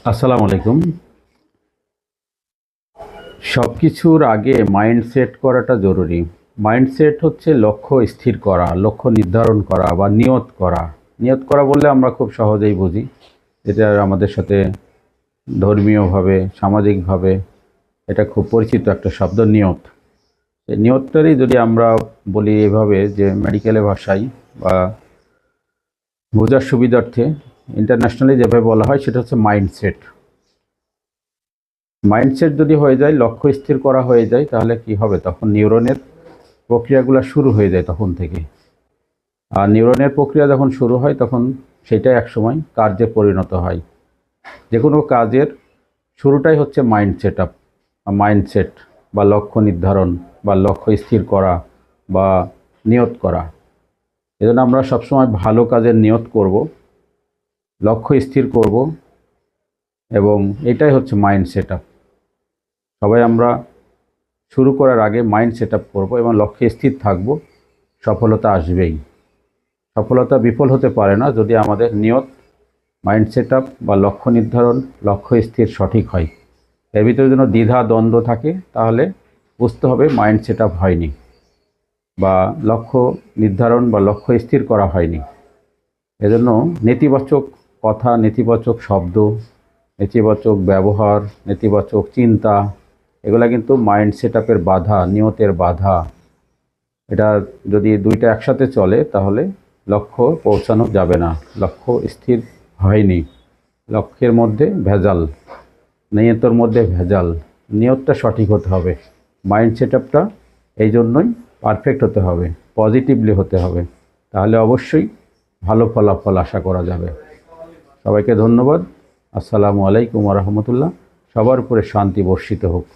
আসসালামু আলাইকুম। সব কিছুর আগে মাইন্ডসেট করাটা জরুরি। মাইন্ডসেট হচ্ছে লক্ষ্য স্থির করা, লক্ষ্য নির্ধারণ করা বা নিয়ত করা। নিয়ত করা বললে আমরা খুব সহজেই বুঝি। এটা আমাদের সাথে ধর্মীয়ভাবে, সামাজিকভাবে এটা খুব পরিচিত একটা শব্দ নিয়ত। এই নিয়তটারই যদি আমরা বলি এভাবে যে মেডিকেলের ভাষায় বা বোঝার সুবিধার্থে ইন্টারন্যাশনালি যেভাবে বলা হয় সেটা হচ্ছে মাইন্ডসেট। মাইন্ডসেট যদি হয়ে যায়, লক্ষ্য স্থির করা হয়ে যায়, তাহলে কি হবে? তখন নিউরনের প্রক্রিয়াগুলো শুরু হয়ে যায় তখন থেকে। আর নিউরনের প্রক্রিয়া যখন শুরু হয় তখন সেটাই একসময় কার্যে পরিণত হয়। যে কোনো কাজের শুরুটাই হচ্ছে মাইন্ড সেট আপ, মাইন্ডসেট বা লক্ষ্য নির্ধারণ বা লক্ষ্য স্থির করা বা নিয়ত করা। এজন্য আমরা সবসময় ভালো কাজের নিয়ত করব, লক্ষ্য স্থির করব, এবং এটাই হচ্ছে মাইন্ড সেট আপ। সবাই আমরা শুরু করার আগে মাইন্ড সেট আপ করবো এবং লক্ষ্যে স্থির থাকব। সফলতা আসবেই। সফলতা বিফল হতে পারে না যদি আমাদের নিয়ত, মাইন্ড সেট আপ বা লক্ষ্য নির্ধারণ, লক্ষ্য স্থির সঠিক হয়। এর ভিতরে যেন দ্বিধা দ্বন্দ্ব থাকে, তাহলে বুঝতে হবে মাইন্ড সেট আপ হয়নি বা লক্ষ্য নির্ধারণ বা লক্ষ্য স্থির করা হয়নি। এজন্য নেতিবাচক কথা, নেতিবাচক শব্দ, নেতিবাচক ব্যবহার, নেতিবাচক চিন্তা, এগুলা কিন্তু মাইন্ড সেট আপের বাধা, নিয়তের বাধা। এটা যদি দুইটা একসাথে চলে তাহলে লক্ষ্য পৌঁছানো যাবে না। লক্ষ্য স্থির হয়নি, লক্ষ্যের মধ্যে ভেজাল, নিয়তের মধ্যে ভেজাল। নিয়তটা সঠিক হতে হবে, মাইন্ড সেট আপটা এই জন্যই পারফেক্ট হতে হবে, পজিটিভলি হতে হবে। তাহলে অবশ্যই ভালো ফলাফল আশা করা যাবে। সবাইকে ধন্যবাদ। আসসালামু আলাইকুম ওয়া রাহমাতুল্লাহ। সবার উপরে শান্তি বর্ষিত হোক।